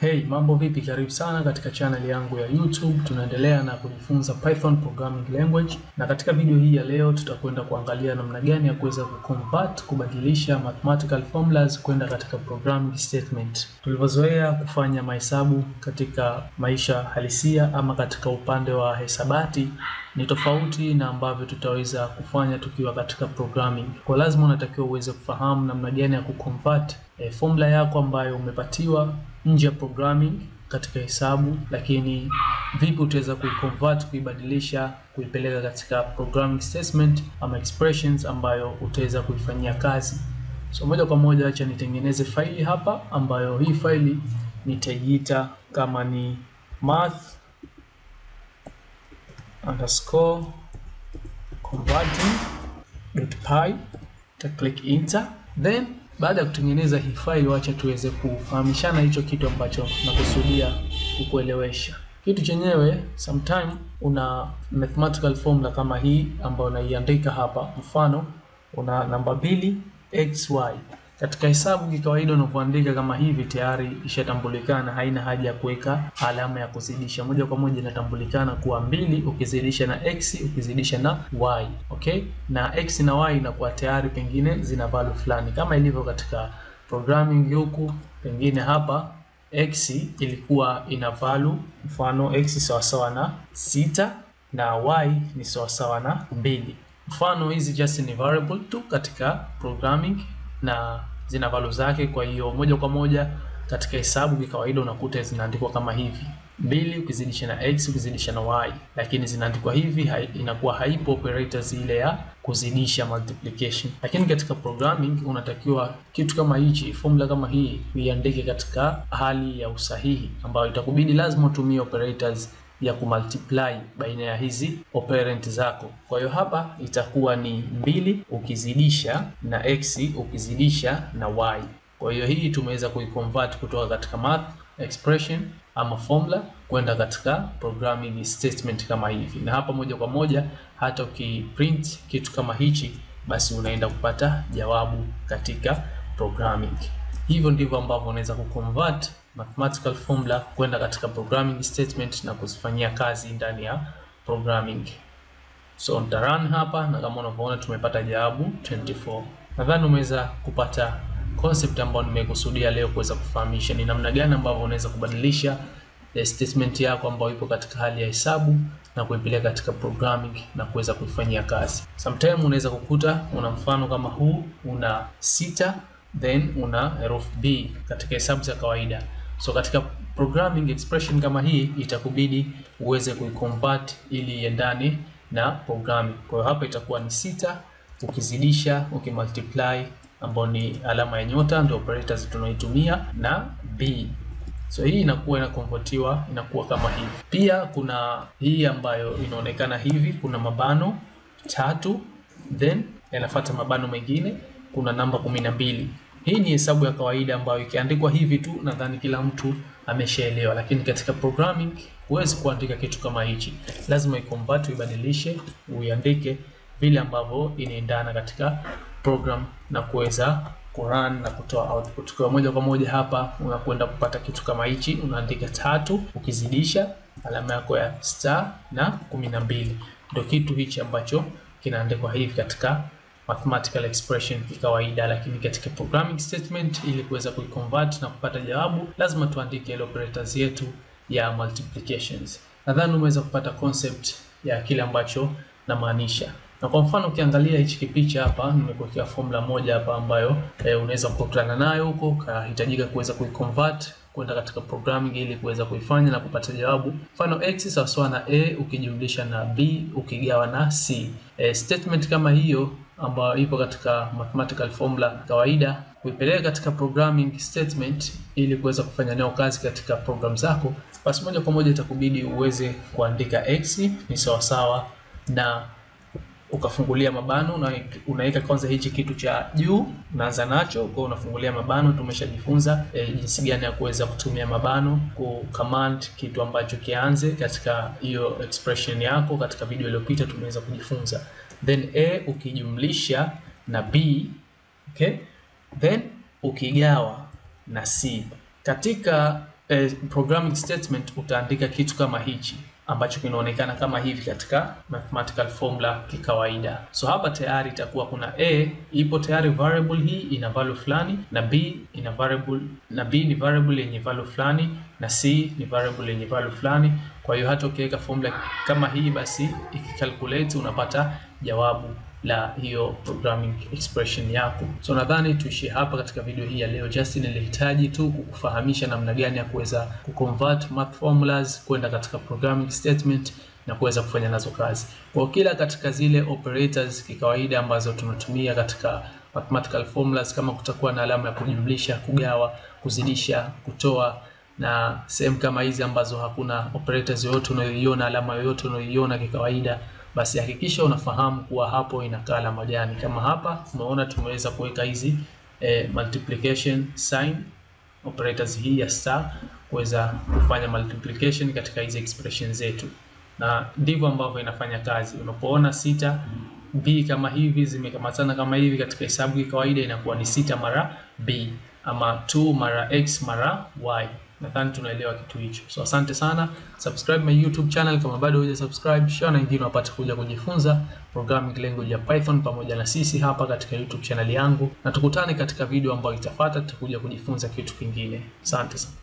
Hey, mambo vipi? Karibu sana katika channel yangu ya YouTube. Tunaendelea na kujifunza Python programming language, na katika video hii ya leo tutakwenda kuangalia namna gani ya kuweza kubadilisha mathematical formulas kwenda katika programming statement. Tulivyozoea kufanya mahesabu katika maisha halisia ama katika upande wa hesabati ni tofauti na ambavyo tutaweza kufanya tukiwa katika programming. Kwa lazima unatakiwa uweze kufahamu namna gani ya kuconvert formula yako ambayo umepatiwa nje ya programming katika hesabu, lakini vipi utaweza kuiconvert, kuibadilisha, kuipeleka katika programming statement ama expressions ambayo utaweza kuifanyia kazi. So moja kwa moja acha nitengeneze faili hapa, ambayo hii faili nitaiita kama ni math_converting.py. ta click enter. Then baada ya kutengeneza hii faili, wacha tuweze kufahamishana hicho kitu ambacho nakusudia kukuelewesha. Kitu chenyewe, sometime una mathematical formula kama hii ambayo naiandika hapa. Mfano, una namba 2 xy. Katika hesabu kawaida unapoandika kama hivi tayari ishatambulikana, haina haja ya kuweka alama ya kuzidisha. Moja kwa moja inatambulikana kuwa 2 ukizidisha na x ukizidisha na y. Okay? Na x na y inakuwa tayari pengine zina value fulani, kama ilivyo katika programming huku. Pengine hapa x ilikuwa ina value, mfano x sawasawa na 6 na y ni sawasawa na 2. Mfano hizi just ni variable tu katika programming na zina value zake. Kwa hiyo moja kwa moja katika hesabu kwa kawaida unakuta zinaandikwa kama hivi: 2 ukizidisha na x ukizidisha na y, lakini zinaandikwa hivi, inakuwa haipo operators ile ya kuzidisha, multiplication. Lakini katika programming unatakiwa kitu kama hichi, formula kama hii, uiandike katika hali ya usahihi, ambayo itakubidi lazima utumie operators ya kumultiply baina ya hizi operand zako. Kwa hiyo hapa itakuwa ni 2 ukizidisha na x ukizidisha na y. Kwa hiyo hii tumeweza kuiconvert kutoka katika math expression ama formula kwenda katika programming statement kama hivi. Na hapa moja kwa moja hata ukiprint kitu kama hichi, basi unaenda kupata jawabu katika programming. Hivyo ndivyo ambavyo unaweza kuconvert mathematical formula kwenda katika programming statement na kuzifanyia kazi ndani ya programming. So nitarun hapa, na kama unavyoona tumepata jawabu 24. Nadhani umeweza kupata concept ambayo nimekusudia leo kuweza kufahamisha ni namna gani ambavyo unaweza kubadilisha statement yako ambayo ipo katika hali ya hesabu na kuipeleka katika programming na kuweza kuifanyia kazi. Sometimes unaweza kukuta una mfano kama huu, una 6 then una herufi b katika hesabu za kawaida. So katika programming expression kama hii itakubidi uweze kuiconvert ili iendane na programming. Kwa hiyo hapa itakuwa ni 6 ukizidisha ukimultiply, ambayo ni alama ya nyota ndio operators tunaitumia, na b. So hii inakuwa inakonvertiwa inakuwa kama hivi. Pia kuna hii ambayo inaonekana hivi, kuna mabano 3 then yanafuata mabano mengine, kuna namba 12. Hii ni hesabu ya kawaida ambayo ikiandikwa hivi tu nadhani kila mtu ameshaelewa, lakini katika programming huwezi kuandika kitu kama hichi. Lazima iconvert, uibadilishe, uiandike vile ambavyo inaendana katika program na kuweza kurun na kutoa output. Kwa moja kwa moja hapa unakwenda kupata kitu kama hichi, unaandika 3 ukizidisha alama yako ya star na 12. Ndio kitu hichi ambacho kinaandikwa hivi katika mathematical expression kawaida, lakini katika programming statement ili kuweza kuiconvert na kupata jawabu lazima tuandike ile operators yetu ya multiplications. Nadhani umeweza kupata concept ya kile ambacho namaanisha. Na kwa mfano ukiangalia hichi kipicha hapa, nimekuwekea formula moja hapa ambayo unaweza kukutana nayo huko, kahitajika kuweza kuiconvert kwenda katika programming ili kuweza kuifanya na kupata jawabu. Mfano x sawa na a ukijumlisha na b ukigawa na c. Statement kama hiyo ambayo ipo katika mathematical formula kawaida, kuipeleka katika programming statement ili kuweza kufanya nayo kazi katika program zako, basi moja kwa moja itakubidi uweze kuandika x ni sawasawa na ukafungulia mabano, na unaweka kwanza hichi kitu cha juu unaanza nacho. Kwa unafungulia mabano, tumeshajifunza jinsi gani ya kuweza kutumia mabano ku command kitu ambacho kianze katika hiyo expression yako. Katika video iliyopita tumeweza kujifunza. Then a ukijumlisha na b, okay, then ukigawa na c. Katika programming statement utaandika kitu kama hichi ambacho kinaonekana kama hivi katika mathematical formula kikawaida. So hapa tayari itakuwa kuna ipo tayari variable hii ina value fulani, na b ina variable, na b ni variable yenye value fulani, na c ni variable yenye value fulani. Kwa hiyo hata ukiweka formula kama hii, basi ikicalculate unapata jawabu la hiyo programming expression yako. So nadhani tuishie hapa katika video hii ya leo. Just nilihitaji tu kukufahamisha namna gani ya kuweza kuconvert math formulas kwenda katika programming statement na kuweza kufanya nazo kazi. Kwa kila katika zile operators kikawaida ambazo tunatumia katika mathematical formulas, kama kutakuwa na alama ya kujumlisha, kugawa, kuzidisha, kutoa na sehemu kama hizi ambazo hakuna operators yoyote unayoiona, alama yoyote unayoiona kikawaida, basi hakikisha unafahamu kuwa hapo inakaa alama gani. Kama hapa umeona tumeweza kuweka hizi multiplication sign operators hii ya star kuweza kufanya multiplication katika hizi expression zetu, na ndivyo ambavyo inafanya kazi. Unapoona 6 b kama hivi zimekamatana kama hivi katika hesabu ya kawaida, inakuwa ni 6 mara b ama 2 mara x mara y. Nadhani tunaelewa kitu hicho. So asante sana. Subscribe my YouTube channel kama bado hujasubscribe, share na wengine wapate kuja kujifunza programming language ya Python pamoja na sisi hapa katika YouTube channel yangu, na tukutane katika video ambayo itafuata, tutakuja kujifunza kitu kingine. Asante sana.